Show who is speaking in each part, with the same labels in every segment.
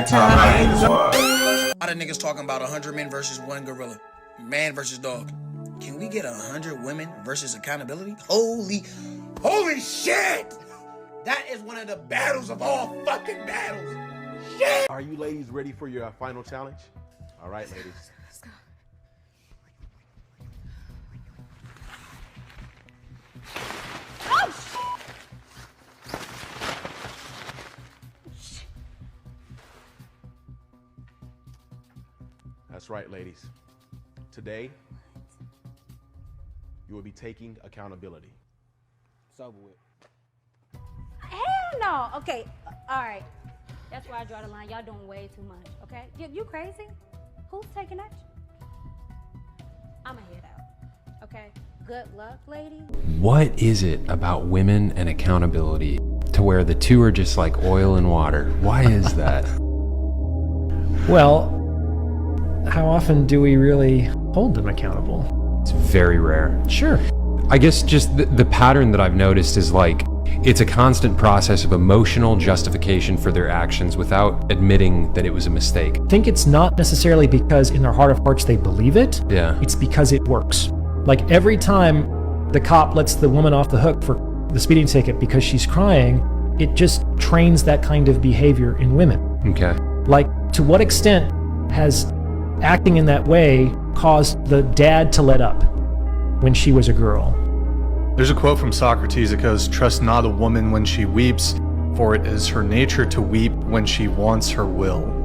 Speaker 1: times.
Speaker 2: A lot of niggas talking about 100 men versus one gorilla. Man versus dog. Can we get 100 women versus accountability? Holy shit! That is one of the battles of all fucking battles. Shit!
Speaker 3: Are you ladies ready for your final challenge? All right, ladies.
Speaker 4: Let's go. Oh,
Speaker 3: That's right, ladies. Today, you will be taking accountability.
Speaker 2: It's over with.
Speaker 4: hell no. Okay, all right. That's where I draw the line. Y'all doing way too much, okay? You crazy? Who's taking action? I'ma head out, okay? Good luck, lady.
Speaker 5: What is it about women and accountability to where the two are just like oil and water? Why is that?
Speaker 6: Well, how often do we really hold them accountable?
Speaker 5: It's very rare.
Speaker 6: Sure.
Speaker 5: I guess just the pattern that I've noticed is like, it's a constant process of emotional justification for their actions without admitting that it was a mistake.
Speaker 6: I think it's not necessarily because in their heart of hearts they believe it.
Speaker 5: Yeah.
Speaker 6: It's because it works. Like every time the cop lets the woman off the hook for the speeding ticket because she's crying, it just trains that kind of behavior in women.
Speaker 5: Okay.
Speaker 6: Like, to what extent has acting in that way caused the dad to let up when she was a girl?
Speaker 1: There's a quote from Socrates that goes, "Trust not a woman when she weeps, for it is her nature to weep when she wants her will."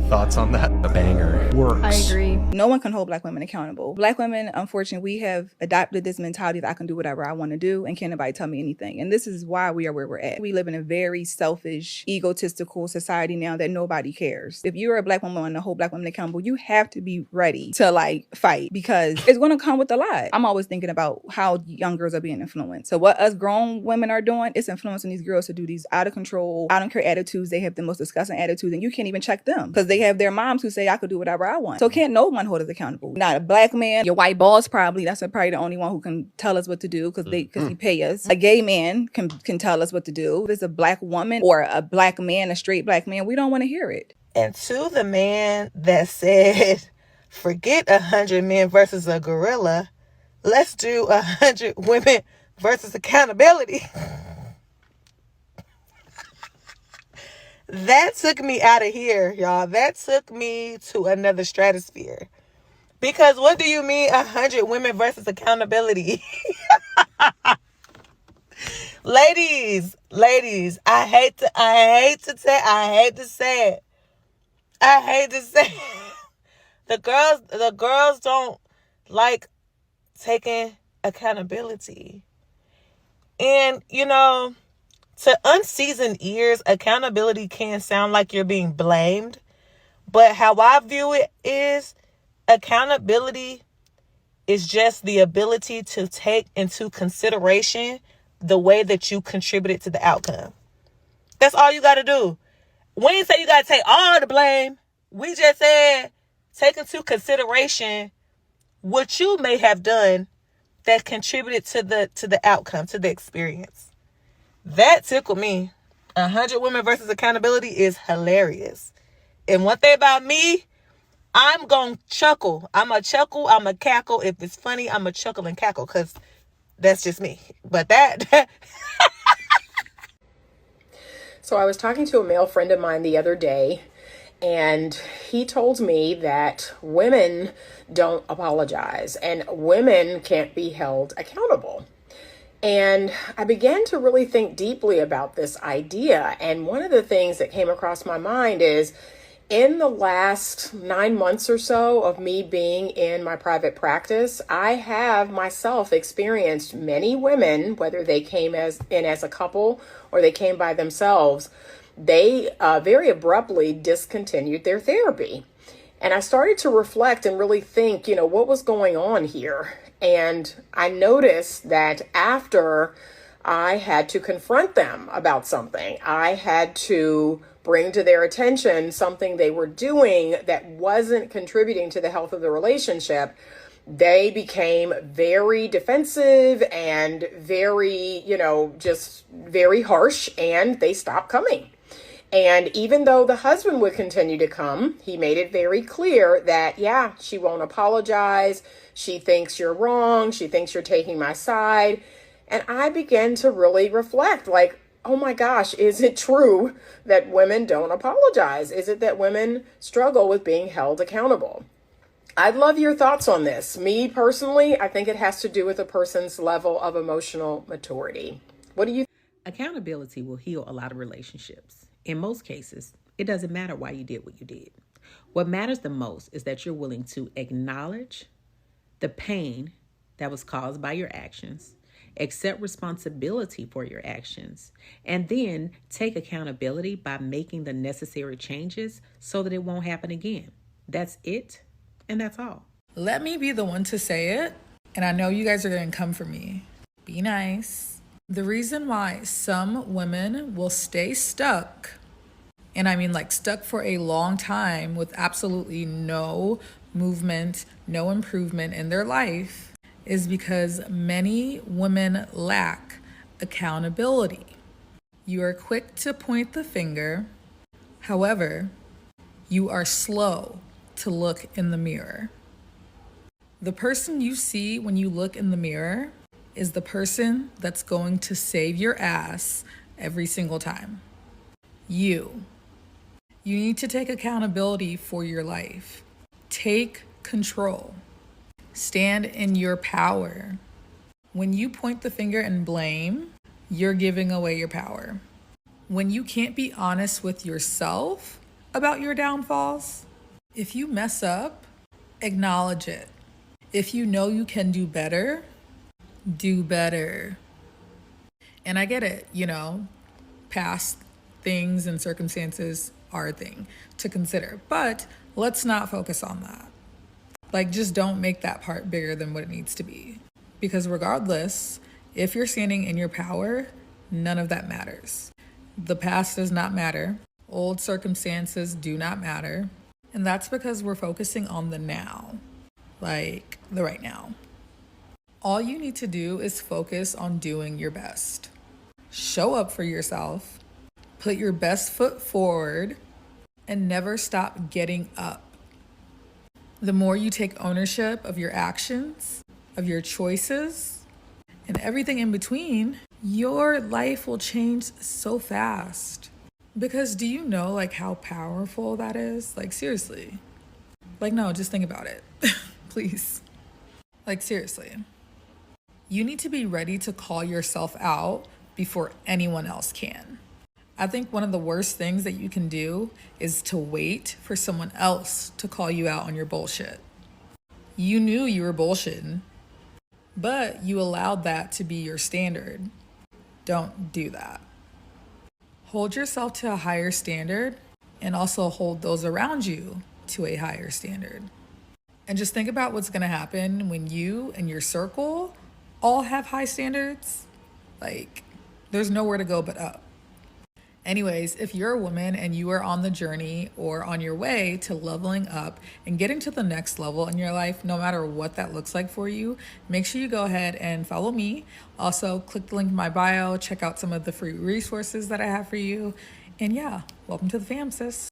Speaker 1: Thoughts on that?
Speaker 5: A banger.
Speaker 6: Works.
Speaker 7: I agree. No one can hold Black women accountable. Black women, unfortunately, we have adopted this mentality that I can do whatever I want to do and can't nobody tell me anything. And this is why we are where we're at. We live in a very selfish, egotistical society now that nobody cares. If you're a Black woman and to hold Black women accountable, you have to be ready to like fight because it's going to come with a lot. I'm always thinking about how young girls are being influenced. So what us grown women are doing, it's influencing these girls to do these out of control, I don't care attitudes. They have the most disgusting attitudes and you can't even check them because they have their moms who say I could do whatever I want. So can't no one hold us accountable. Not a Black man. Your white boss probably, that's probably the only one who can tell us what to do because he pay us. A gay man can tell us what to do. If it's a Black woman or a Black man, a straight Black man, we don't want to hear it.
Speaker 8: And to the man that said, forget 100 men versus a gorilla, let's do 100 women versus accountability. That took me out of here, y'all. That took me to another stratosphere. Because what do you mean 100 women versus accountability? Ladies, I hate to say it. The girls don't like taking accountability. And, you know, to unseasoned ears, accountability can sound like you're being blamed. But how I view it is accountability is just the ability to take into consideration the way that you contributed to the outcome. That's all you got to do. We didn't say you got to take all the blame. We just said take into consideration what you may have done that contributed to the outcome, to the experience. That tickled me. 100 women versus accountability is hilarious. And one thing about me, I'm going to chuckle. I'm going to chuckle. I'm going to cackle. If it's funny, I'm going to chuckle and cackle because that's just me. But that...
Speaker 9: So I was talking to a male friend of mine the other day, and he told me that women don't apologize and women can't be held accountable. And I began to really think deeply about this idea. And one of the things that came across my mind is in the last 9 months or so of me being in my private practice, I have myself experienced many women, whether they came as a couple or they came by themselves, they very abruptly discontinued their therapy. And I started to reflect and really think, what was going on here? And I noticed that after I had to confront them about something, I had to bring to their attention something they were doing that wasn't contributing to the health of the relationship, they became very defensive and very, just very harsh, and they stopped coming. And even though the husband would continue to come, he made it very clear that, yeah, she won't apologize. She thinks you're wrong. She thinks you're taking my side. And I began to really reflect like, oh my gosh, is it true that women don't apologize? Is it that women struggle with being held accountable? I'd love your thoughts on this. Me personally, I think it has to do with a person's level of emotional maturity. What do you think?
Speaker 10: Accountability will heal a lot of relationships. In most cases, it doesn't matter why you did what you did. What matters the most is that you're willing to acknowledge the pain that was caused by your actions, accept responsibility for your actions, and then take accountability by making the necessary changes so that it won't happen again. That's it, and that's all.
Speaker 11: Let me be the one to say it, and I know you guys are going to come for me. Be nice. The reason why some women will stay stuck, and I mean like stuck for a long time with absolutely no movement, no improvement in their life, is because many women lack accountability. You are quick to point the finger. However, you are slow to look in the mirror. The person you see when you look in the mirror is the person that's going to save your ass every single time. You. You need to take accountability for your life. Take control. Stand in your power. When you point the finger and blame, you're giving away your power. When you can't be honest with yourself about your downfalls, if you mess up, acknowledge it. If you know you can do better, do better. And I get it, past things and circumstances are a thing to consider, but let's not focus on that. Like, just don't make that part bigger than what it needs to be. Because regardless, if you're standing in your power, none of that matters. The past does not matter. Old circumstances do not matter. And that's because we're focusing on the now, like the right now. All you need to do is focus on doing your best. Show up for yourself, put your best foot forward, and never stop getting up. The more you take ownership of your actions, of your choices, and everything in between, your life will change so fast. Because do you know how powerful that is? Seriously. No, just think about it. Please. Seriously. You need to be ready to call yourself out before anyone else can. I think one of the worst things that you can do is to wait for someone else to call you out on your bullshit. You knew you were bullshitting, but you allowed that to be your standard. Don't do that. Hold yourself to a higher standard and also hold those around you to a higher standard. And just think about what's going to happen when you and your circle all have high standards. There's nowhere to go but up. Anyways, if you're a woman and you are on the journey or on your way to leveling up and getting to the next level in your life, no matter what that looks like for you, make sure you go ahead and follow me. Also, click the link in my bio, check out some of the free resources that I have for you. And yeah, welcome to the fam, sis.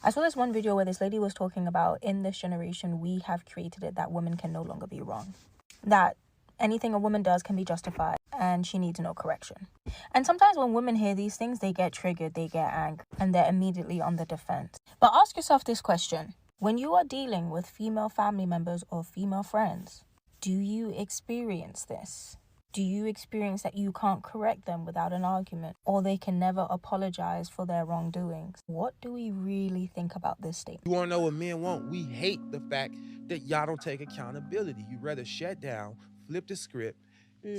Speaker 12: I saw this one video where this lady was talking about, in this generation, we have created it that women can no longer be wrong. That anything a woman does can be justified and she needs no correction. And sometimes when women hear these things, they get triggered, they get angry, and they're immediately on the defense. But ask yourself this question. When you are dealing with female family members or female friends, do you experience this? Do you experience that you can't correct them without an argument, or they can never apologize for their wrongdoings? What do we really think about this statement?
Speaker 13: You want to know what men want? We hate the fact that y'all don't take accountability. You rather shut down, flip the script,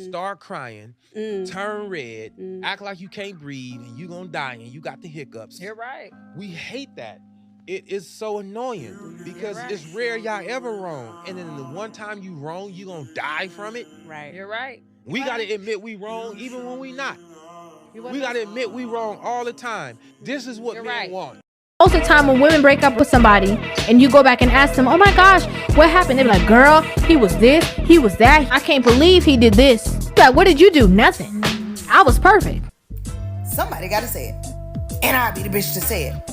Speaker 13: start crying, turn red, act like you can't breathe and you gonna die and you got the hiccups.
Speaker 10: You're right.
Speaker 13: We hate that. It is so annoying because it's rare y'all ever wrong. And then the one time you wrong, you gonna die from it.
Speaker 10: Right. You're right.
Speaker 13: We gotta admit we wrong even when we not. We gotta admit we wrong all the time. This is what men want.
Speaker 14: Most of the time when women break up with somebody and you go back and ask them, oh my gosh, what happened? They're like, girl, he was this, he was that. I can't believe he did this. Like, what did you do? Nothing. I was perfect.
Speaker 8: Somebody gotta say it. And I'll be the bitch to say it.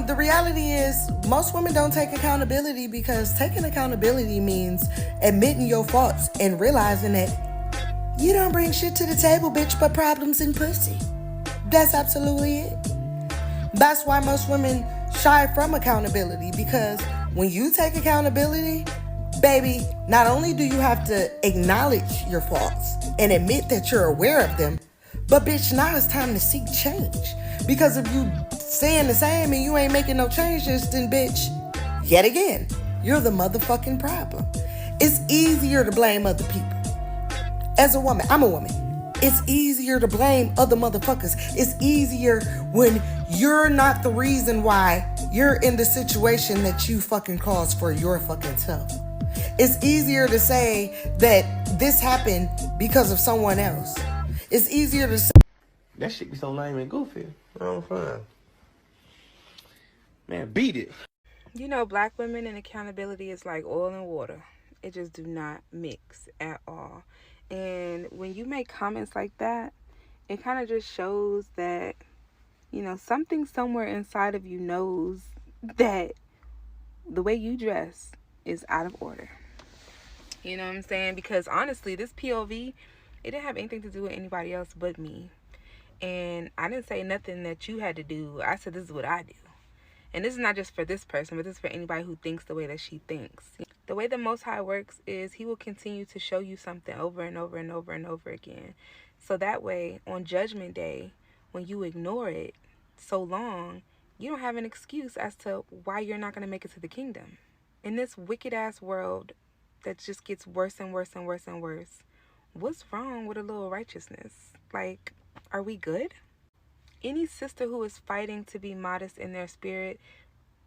Speaker 8: The reality is most women don't take accountability because taking accountability means admitting your faults and realizing that you don't bring shit to the table, bitch, but problems and pussy. That's absolutely it. That's why most women shy from accountability, because when you take accountability, baby, not only do you have to acknowledge your faults and admit that you're aware of them, but bitch, now it's time to seek change. Because if you saying the same and you ain't making no changes, then bitch, yet again, you're the motherfucking problem. It's easier to blame other people. As a woman, I'm a woman. It's easier to blame other motherfuckers. It's easier when you're not the reason why you're in the situation that you fucking caused for your fucking self. It's easier to say that this happened because of someone else. It's easier to say
Speaker 3: That shit be so lame and goofy. I'm fine. Man, beat it.
Speaker 7: You know, black women and accountability is like oil and water. It just do not mix at all. And when you make comments like that, it kind of just shows that, you know, something somewhere inside of you knows that the way you dress is out of order. You know what I'm saying? Because honestly, this POV, it didn't have anything to do with anybody else but me. And I didn't say nothing that you had to do. I said, this is what I do. And this is not just for this person, but this is for anybody who thinks the way that she thinks. The way the Most High works is he will continue to show you something over and over and over and over again. So that way, on Judgment Day, when you ignore it so long, you don't have an excuse as to why you're not going to make it to the kingdom. In this wicked-ass world that just gets worse and worse and worse and worse, what's wrong with a little righteousness? Like, are we good? Any sister who is fighting to be modest in their spirit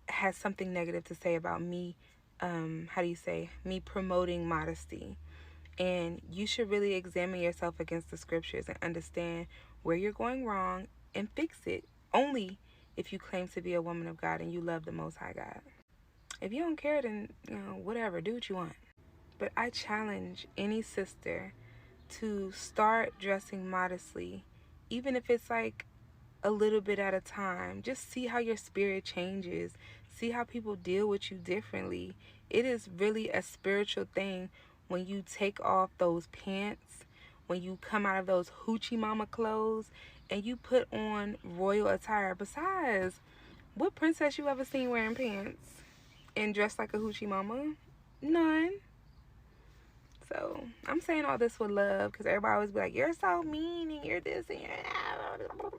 Speaker 7: has something negative to say about me, me promoting modesty. And you should really examine yourself against the scriptures and understand where you're going wrong and fix it, only if you claim to be a woman of God and you love the Most High God. If you don't care, then, whatever, do what you want. But I challenge any sister to start dressing modestly, even if it's like a little bit at a time. Just see how your spirit changes. See how people deal with you differently. It is really a spiritual thing when you take off those pants, when you come out of those hoochie mama clothes, and you put on royal attire. Besides, what princess you ever seen wearing pants and dressed like a hoochie mama? None. So I'm saying all this with love, because everybody always be like, you're so mean and you're this and you're that.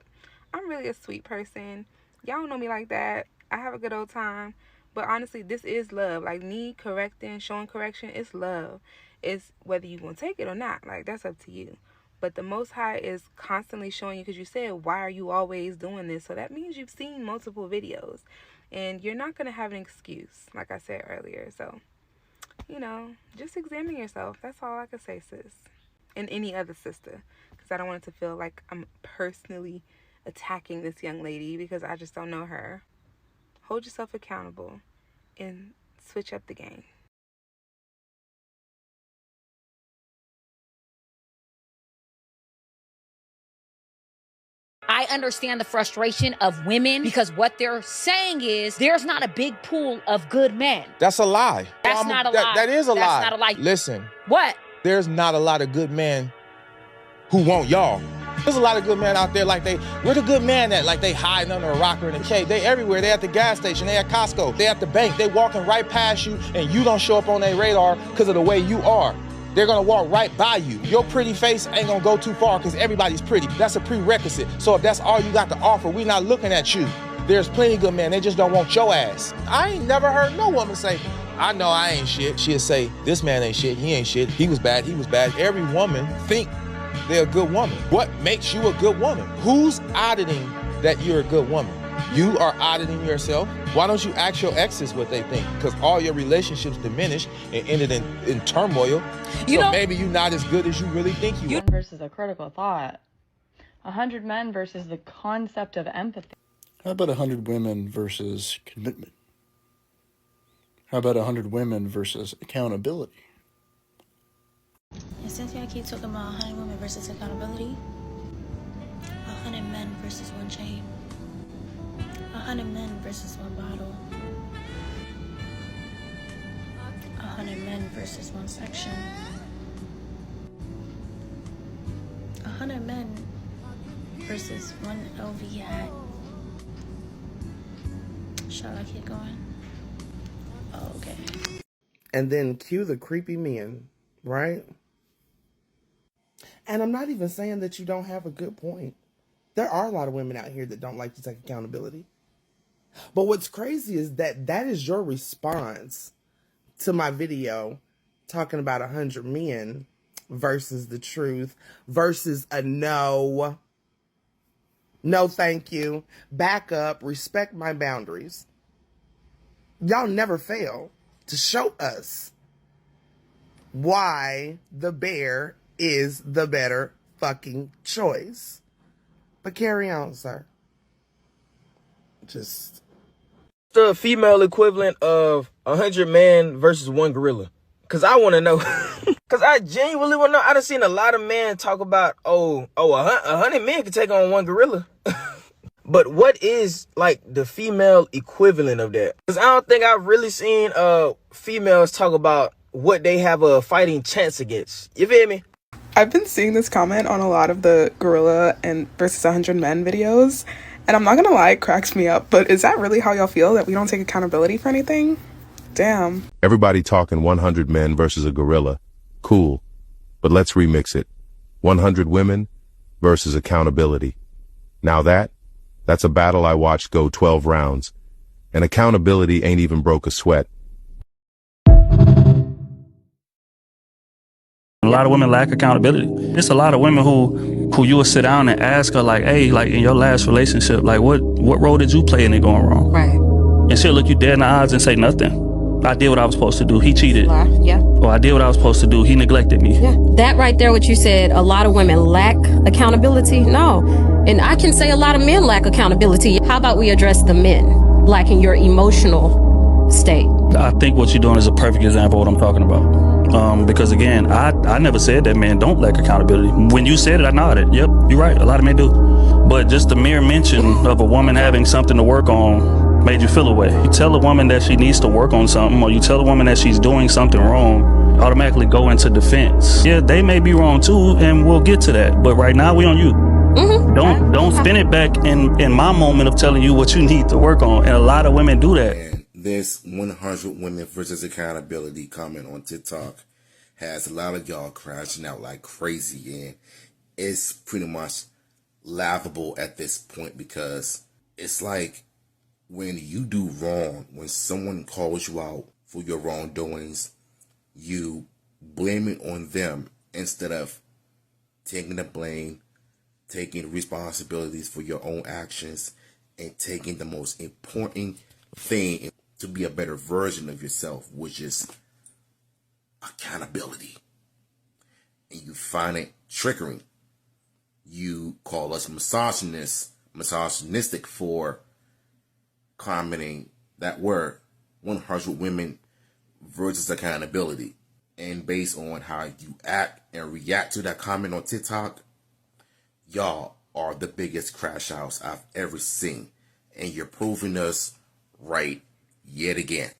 Speaker 7: I'm really a sweet person. Y'all don't know me like that. I have a good old time. But honestly, this is love. Like, me correcting, showing correction, it's love. It's whether you want to take it or not. Like, that's up to you. But the Most High is constantly showing you, because you said, why are you always doing this? So that means you've seen multiple videos. And you're not going to have an excuse, like I said earlier. So, just examine yourself. That's all I can say, sis. And any other sister. Because I don't want it to feel like I'm personally attacking this young lady because I just don't know her. Hold yourself accountable and switch up the game.
Speaker 15: I understand the frustration of women because what they're saying is there's not a big pool of good men.
Speaker 13: That's a lie.
Speaker 15: That's not a lie.
Speaker 13: That is a lie.
Speaker 15: That's not a lie.
Speaker 13: Listen.
Speaker 15: What?
Speaker 13: There's not a lot of good men who want y'all. There's a lot of good men out there like where the good man at? Like they hiding under a rock or in a cave. They everywhere. They at the gas station. They at Costco. They at the bank. They walking right past you and you don't show up on their radar because of the way you are. They're gonna walk right by you. Your pretty face ain't gonna go too far because everybody's pretty. That's a prerequisite. So if that's all you got to offer, we not looking at you. There's plenty of good men. They just don't want your ass. I ain't never heard no woman say, I know I ain't shit. She'll say, this man ain't shit. He ain't shit. He was bad. He was bad. Every woman think they're a good woman. What makes you a good woman? Who's auditing that you're a good woman? You are auditing yourself. Why don't you ask your exes what they think? Because all your relationships diminished and ended in turmoil. So maybe you're not as good as you really think you are.
Speaker 16: Versus a critical thought. 100 men versus the concept of empathy.
Speaker 17: How about 100 women versus commitment? How about 100 women versus accountability?
Speaker 12: And since y'all keep talking about 100 women versus accountability, 100 men versus one chain. 100 men versus one bottle. 100 men versus one section. 100 men versus one LV hat. Shall I keep going? Oh, okay.
Speaker 18: And then cue the creepy men, right? And I'm not even saying that you don't have a good point. There are a lot of women out here that don't like to take accountability. But what's crazy is that that is your response to my video talking about 100 men versus the truth versus a no. No, thank you. Back up. Respect my boundaries. Y'all never fail to show us why the bear is the better fucking choice. But carry on, sir. Just
Speaker 19: the female equivalent of 100 men versus one gorilla. Because I want to know. Because I genuinely want to know. I done seen a lot of men talk about, 100 men can take on one gorilla. But what is, like, the female equivalent of that? Because I don't think I've really seen females talk about what they have a fighting chance against. You feel me?
Speaker 20: I've been seeing this comment on a lot of the gorilla and versus 100 men videos. And I'm not going to lie, it cracks me up. But is that really how y'all feel, that we don't take accountability for anything? Damn.
Speaker 21: Everybody talking 100 men versus a gorilla. Cool. But let's remix it. 100 women versus accountability. Now that's a battle I watched go 12 rounds. And accountability ain't even broke a sweat.
Speaker 22: A lot of women lack accountability. It's a lot of women who you will sit down and ask her, like, hey, like in your last relationship, like what role did you play in it going wrong?
Speaker 23: Right.
Speaker 22: And she'll look you dead in the eyes and say nothing. I did what I was supposed to do. He cheated.
Speaker 23: Yeah.
Speaker 22: Or I did what I was supposed to do. He neglected me.
Speaker 23: Yeah. That right there, what you said, a lot of women lack accountability. No. And I can say a lot of men lack accountability. How about we address the men lacking your emotional state?
Speaker 22: I think what you're doing is a perfect example of what I'm talking about. Because again, I never said that men don't lack accountability. When you said it, I nodded. Yep, you're right. A lot of men do. But just the mere mention of a woman having something to work on made you feel a way. You tell a woman that she needs to work on something, or you tell a woman that she's doing something wrong, automatically go into defense. Yeah, they may be wrong too, and we'll get to that. But right now, we on you. Mm-hmm. Don't spin it back in my moment of telling you what you need to work on. And a lot of women do that.
Speaker 24: And this 100 women versus accountability comment on TikTok has a lot of y'all crashing out like crazy, and it's pretty much laughable at this point because it's like when you do wrong, when someone calls you out for your wrongdoings, you blame it on them instead of taking the blame, taking responsibilities for your own actions, and taking the most important thing to be a better version of yourself, which is accountability. And you find it triggering. You call us misogynistic for commenting that word, 100 women versus accountability. And based on how you act and react to that comment on TikTok, y'all are the biggest crash outs I've ever seen. And you're proving us right yet again.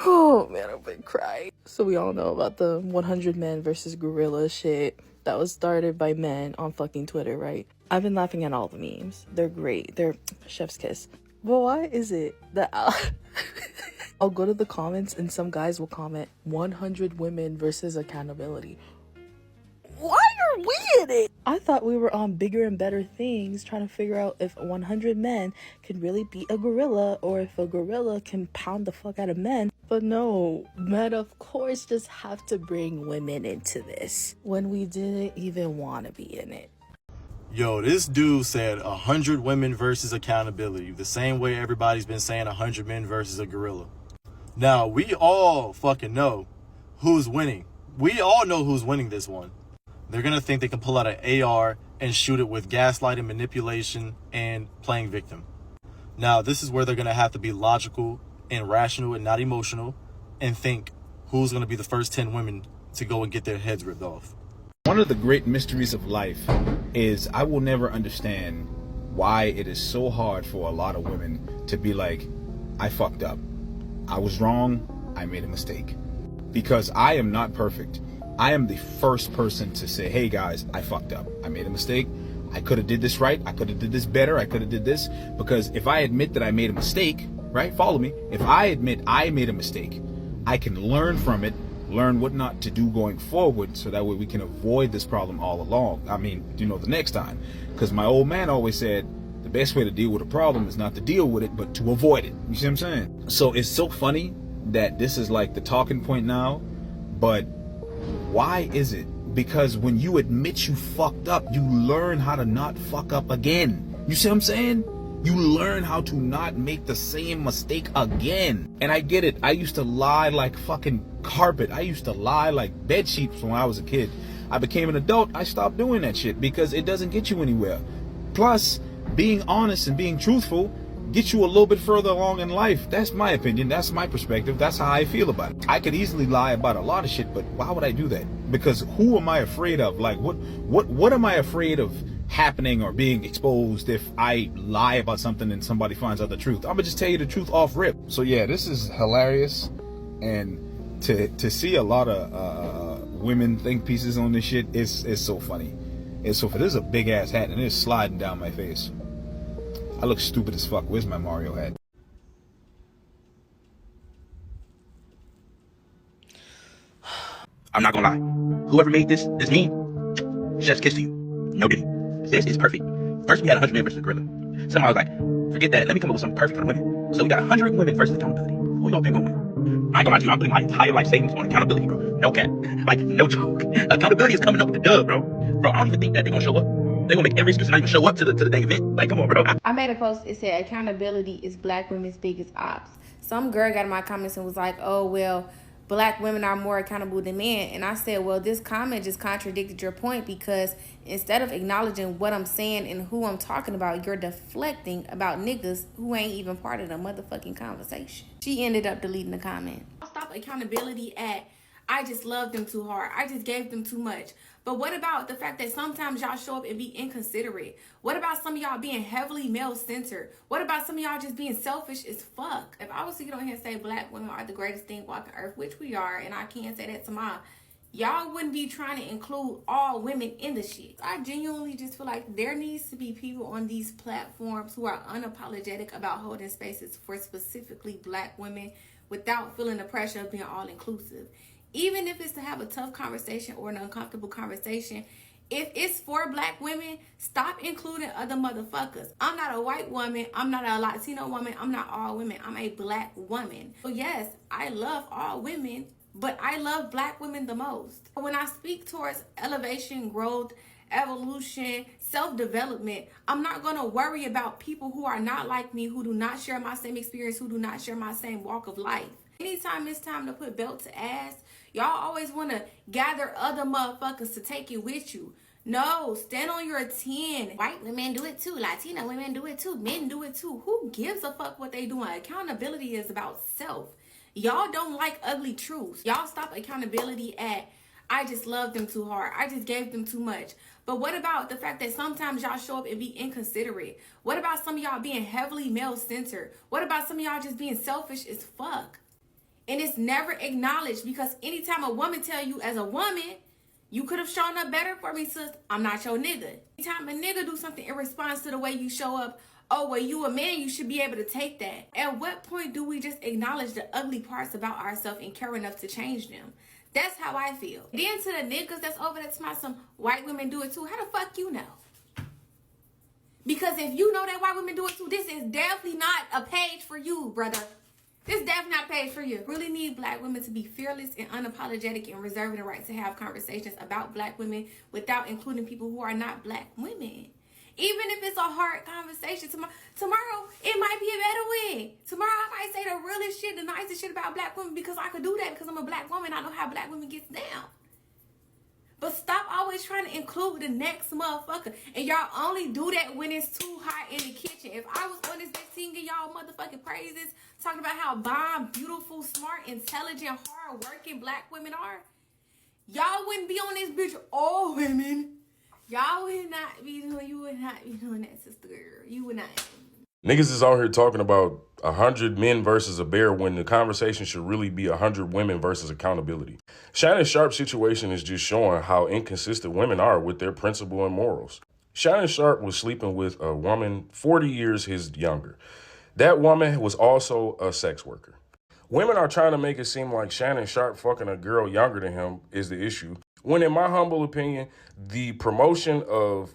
Speaker 1: Oh man, I've been crying. So we all know about the 100 men versus gorilla shit that was started by men on fucking Twitter, right? I've been laughing at all the memes. They're great. They're chef's kiss. But why is it that I'll go to the comments and some guys will comment 100 women versus accountability? Why are we in it? I thought we were on bigger and better things, trying to figure out if 100 men can really beat a gorilla or if a gorilla can pound the fuck out of men. But no, men of course just have to bring women into this when we didn't even want to be in it.
Speaker 2: Yo, this dude said 100 women versus accountability, the same way everybody's been saying 100 men versus a gorilla. Now, we all fucking know who's winning. We all know who's winning this one. They're going to think they can pull out an AR and shoot it with gaslighting, manipulation, and playing victim. Now, this is where they're going to have to be logical and rational and not emotional and think who's going to be the first 10 women to go and get their heads ripped off.
Speaker 4: One of the great mysteries of life is I will never understand why it is so hard for a lot of women to be like, I fucked up. I was wrong. I made a mistake. Because I am not perfect. I am the first person to say, hey guys, I fucked up. I made a mistake. I could have did this right. I could have did this better. I could have did this. Because if I admit that I made a mistake, right? Follow me. If I admit I made a mistake, I can learn from it, learn what not to do going forward, so that way we can avoid this problem all along. I mean, the next time. Because my old man always said, the best way to deal with a problem is not to deal with it, but to avoid it. You see what I'm saying? So it's so funny that this is like the talking point now, but why is it? Because when you admit you fucked up, you learn how to not fuck up again. You see what I'm saying? You learn how to not make the same mistake again. And I get it. I used to lie like fucking carpet. I used to lie like bed sheets when I was a kid. I became an adult. I stopped doing that shit because it doesn't get you anywhere. Plus, being honest and being truthful gets you a little bit further along in life. That's my opinion. That's my perspective. That's how I feel about it. I could easily lie about a lot of shit, but why would I do that? Because who am I afraid of? Like, what am I afraid of happening or being exposed if I lie about something and somebody finds out the truth? I'm gonna just tell you the truth off rip. So yeah, this is hilarious, and to see a lot of women think pieces on this shit is so funny. It's so funny. This is a big ass hat and it's sliding down my face. I look stupid as fuck. Where's my Mario hat?
Speaker 5: I'm not gonna lie. Whoever made this meme, chef's kiss to you. No diddy. This is perfect. First we had 100 men versus a gorilla. Somehow I was like, forget that. Let me come up with something perfect for the women. So we got 100 women versus accountability. Who y'all think gonna win? I ain't gonna lie to you. I'm putting my entire life savings on accountability, bro. No cap. Like, no joke. Accountability is coming up with the dub, bro. Bro, I don't even think that they're gonna show up. They're gonna make every excuse to not even show up to the dang event. Like, come on, bro.
Speaker 25: I made a post. It said accountability is black women's biggest ops. Some girl got in my comments and was like, oh, well, black women are more accountable than men. And I said, well, this comment just contradicted your point, because instead of acknowledging what I'm saying and who I'm talking about, you're deflecting about niggas who ain't even part of the motherfucking conversation. She ended up deleting the comment. I'll stop accountability at, I just love them too hard. I just gave them too much. But what about the fact that sometimes y'all show up and be inconsiderate? What about some of y'all being heavily male-centered? What about some of y'all just being selfish as fuck? If I was to get on here and say black women are the greatest thing walking earth, which we are, and I can't say that to mom, y'all wouldn't be trying to include all women in the shit. I genuinely just feel like there needs to be people on these platforms who are unapologetic about holding spaces for specifically black women without feeling the pressure of being all-inclusive. Even if it's to have a tough conversation or an uncomfortable conversation, if it's for black women, stop including other motherfuckers. I'm not a white woman. I'm not a Latino woman. I'm not all women. I'm a black woman. So yes, I love all women, but I love black women the most. When I speak towards elevation, growth, evolution, self-development, I'm not going to worry about people who are not like me, who do not share my same experience, who do not share my same walk of life. Anytime it's time to put belt to ass, y'all always want to gather other motherfuckers to take it with you. No, stand on your 10. White women do it too. Latino women do it too. Men do it too. Who gives a fuck what they doing? Accountability is about self. Y'all don't like ugly truths. Y'all stop accountability at, I just loved them too hard. I just gave them too much. But what about the fact that sometimes y'all show up and be inconsiderate? What about some of y'all being heavily male-centered? What about some of y'all just being selfish as fuck? And it's never acknowledged, because anytime a woman tell you as a woman, you could have shown up better for me, sis, I'm not your nigga. Anytime a nigga do something in response to the way you show up, oh, well, you a man, you should be able to take that. At what point do we just acknowledge the ugly parts about ourselves and care enough to change them? That's how I feel. Then to the niggas that's over there, smart, some white women do it too. How the fuck you know? Because if you know that white women do it too, this is definitely not a page for you, brother. This is definitely not a page for you. Really need black women to be fearless and unapologetic and reserving the right to have conversations about black women without including people who are not black women. Even if it's a hard conversation, tomorrow it might be a better way. Tomorrow I might say the realest shit, the nicest shit about black women, because I could do that because I'm a black woman. I know how black women get down. But stop always trying to include the next motherfucker. And y'all only do that when it's too hot in the kitchen. If I was on this bitch singing y'all motherfucking praises, talking about how bomb, beautiful, smart, intelligent, hard-working black women are, y'all wouldn't be on this bitch, all women. Y'all would not be doing, you would not be doing that, sister girl. You would not.
Speaker 6: Niggas is out here talking about 100 men versus a bear when the conversation should really be 100 women versus accountability. Shannon Sharp's situation is just showing how inconsistent women are with their principle and morals. Shannon Sharp was sleeping with a woman 40 years his younger. That woman was also a sex worker. Women are trying to make it seem like Shannon Sharp fucking a girl younger than him is the issue, when in my humble opinion, the promotion of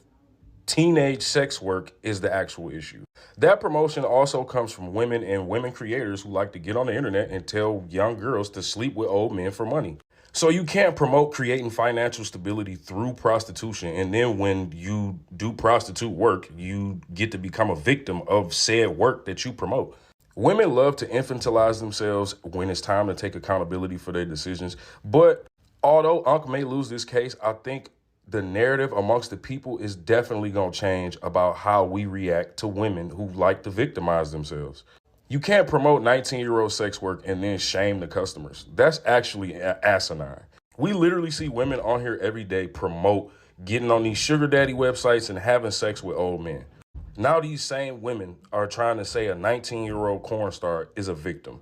Speaker 6: teenage sex work is the actual issue. That promotion also comes from women and women creators who like to get on the internet and tell young girls to sleep with old men for money. So you can't promote creating financial stability through prostitution, and then when you do prostitute work, you get to become a victim of said work that you promote. Women love to infantilize themselves when it's time to take accountability for their decisions. But although Unc may lose this case, I think the narrative amongst the people is definitely going to change about how we react to women who like to victimize themselves. You can't promote 19-year-old sex work and then shame the customers. That's actually asinine. We literally see women on here every day promote getting on these sugar daddy websites and having sex with old men. Now these same women are trying to say a 19-year-old porn star is a victim.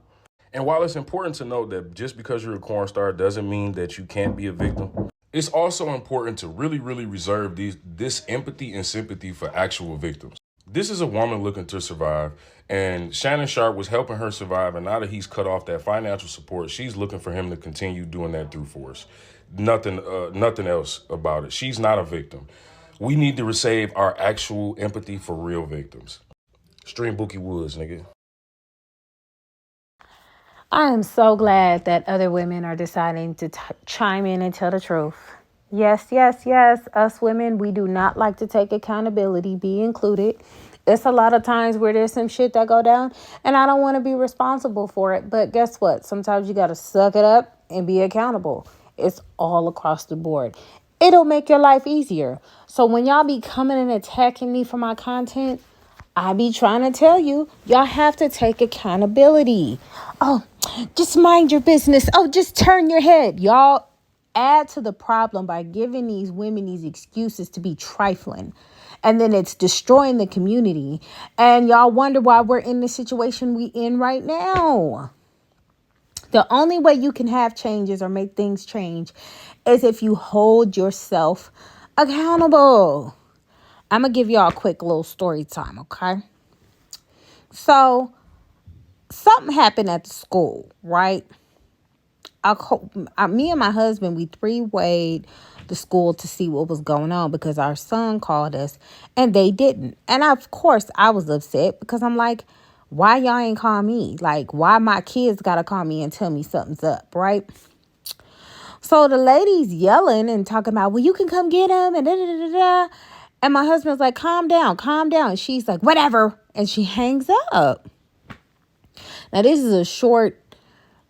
Speaker 6: And while it's important to note that just because you're a porn star doesn't mean that you can't be a victim, it's also important to really reserve this empathy and sympathy for actual victims. This is a woman looking to survive, and Shannon Sharp was helping her survive, and now that he's cut off that financial support, she's looking for him to continue doing that through force. Nothing else about it. She's not a victim. We need to save our actual empathy for real victims. Stream Bookie Woods, nigga.
Speaker 9: I am so glad that other women are deciding to chime in and tell the truth. Yes, us women, we do not like to take accountability, be included. It's a lot of times where there's some shit that go down and I don't want to be responsible for it. But guess what? Sometimes you got to suck it up and be accountable. It's all across the board. It'll make your life easier. So when y'all be coming and attacking me for my content, I be trying to tell you, y'all have to take accountability. Oh, just mind your business. Oh, just turn your head. Y'all add to the problem by giving these women these excuses to be trifling. And then it's destroying the community. And y'all wonder why we're in the situation we in right now. The only way you can have changes or make things change is if you hold yourself accountable. I'm going to give y'all a quick little story time, okay? So, something happened at the school, right? Me and my husband, we three-wayed the school to see what was going on because our son called us and they didn't. And of course, I was upset because I'm like, why y'all ain't call me? Like, why my kids got to call me and tell me something's up, right? So the lady's yelling and talking about, well, you can come get him and da-da-da-da-da. And my husband's like, calm down. And she's like, whatever. And she hangs up. Now, this is a short,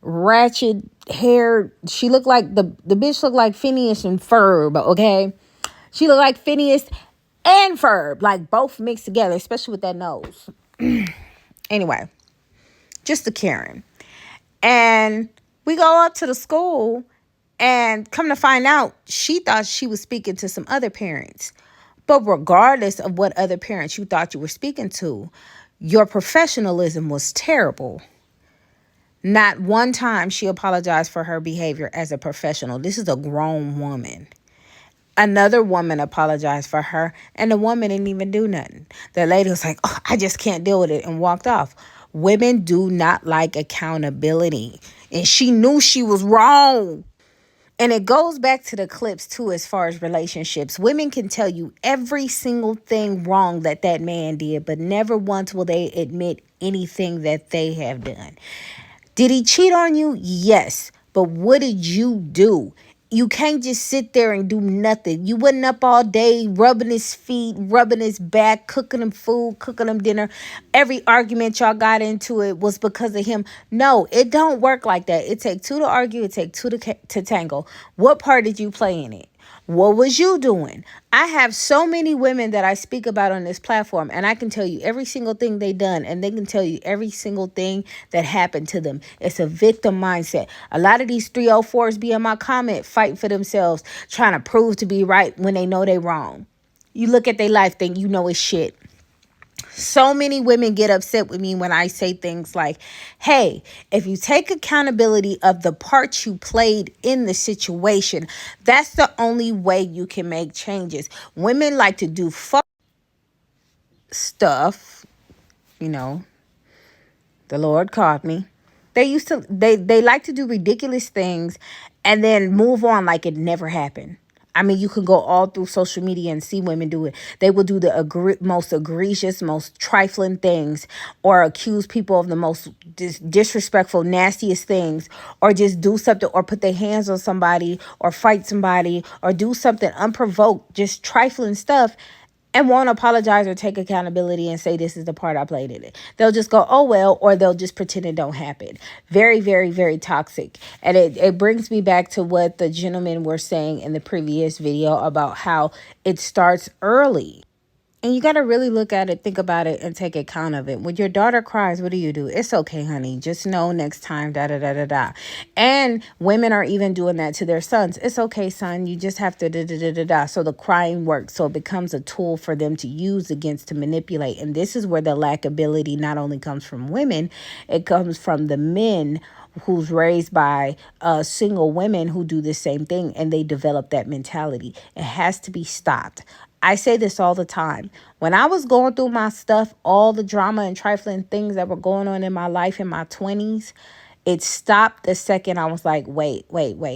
Speaker 9: ratchet hair. She looked like the bitch looked like Phineas and Ferb, okay? She looked like Phineas and Ferb, like both mixed together, especially with that nose. Anyway, just a Karen. And we go up to the school And come to find out, she thought she was speaking to some other parents. But regardless of what other parents you thought you were speaking to, your professionalism was terrible. Not one time she apologized for her behavior as a professional. This is a grown woman. Another woman apologized for her, and the woman didn't even do nothing. The lady was like, oh, I just can't deal with it, and walked off. Women do not like accountability. And she knew she was wrong. And it goes back to the clips, too, as far as relationships. Women can tell you every single thing wrong that man did, but never once will they admit anything that they have done. Did he cheat on you? Yes. But what did you do? You can't just sit there and do nothing. You wasn't up all day rubbing his feet, rubbing his back, cooking him food, cooking him dinner. Every argument y'all got into it was because of him. No, it don't work like that. It take two to argue. It take two to tangle. What part did you play in it? What was you doing? I have so many women that I speak about on this platform, and I can tell you every single thing they done, and they can tell you every single thing that happened to them. It's a victim mindset. A lot of these 304s be in my comment fighting for themselves, trying to prove to be right when they know they wrong. You look at their life, think you know it's shit. So many women get upset with me when I say things like, hey, if you take accountability of the part you played in the situation, that's the only way you can make changes. Women like to do fuck stuff. You know, the Lord caught me. They like to do ridiculous things and then move on like it never happened. I mean, you can go all through social media and see women do it. They will do the most egregious, most trifling things, or accuse people of the most disrespectful, nastiest things, or just do something, or put their hands on somebody, or fight somebody, or do something unprovoked, just trifling stuff, and won't apologize or take accountability and say, this is the part I played in it. They'll just go, oh, well, or they'll just pretend it don't happen. Very, very, very toxic. And it brings me back to what the gentlemen were saying in the previous video about how it starts early. And you got to really look at it, think about it, and take account of it. When your daughter cries, what do? It's okay, honey. Just know next time, da-da-da-da-da. And women are even doing that to their sons. It's okay, son. You just have to da-da-da-da-da. So the crying works. So it becomes a tool for them to use against, to manipulate. And this is where the lackability not only comes from women, it comes from the men who's raised by single women who do the same thing, and they develop that mentality. It has to be stopped. I say this all the time. When I was going through my stuff, all the drama and trifling things that were going on in my life in my 20s, it stopped the second I was like, wait,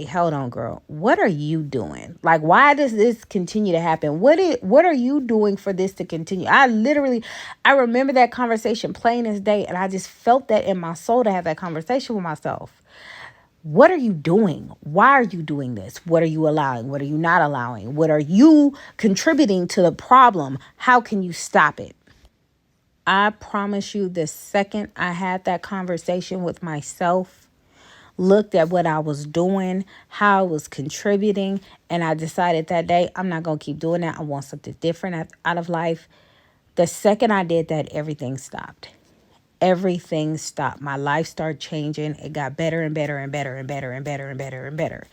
Speaker 9: hold on, girl. What are you doing? Like, why does this continue to happen? What are you doing for this to continue? I remember that conversation plain as day, and I just felt that in my soul to have that conversation with myself. What are you doing? Why are you doing this? What are you allowing? What are you not allowing? What are you contributing to the problem? How can you stop it? I promise you, the second I had that conversation with myself, looked at what I was doing, how I was contributing, and I decided that day, I'm not going to keep doing that. I want something different out of life. The second I did that, everything stopped. Everything stopped. My life started changing. It got better and better and better and better and better and better and better.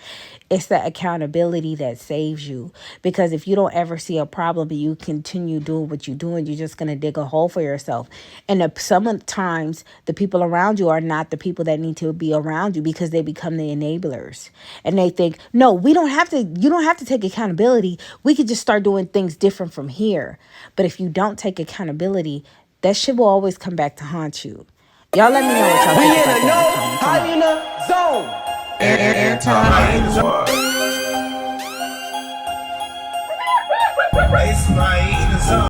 Speaker 9: It's the accountability that saves you. Because if you don't ever see a problem but you continue doing what you're doing, you're just going to dig a hole for yourself. And sometimes the people around you are not the people that need to be around you, because they become the enablers. And they think, no, you don't have to take accountability. We could just start doing things different from here. But if you don't take accountability, that shit will always come back to haunt you. Y'all let me know what y'all think about that in the comments.
Speaker 3: Airtime. Race right in the zone.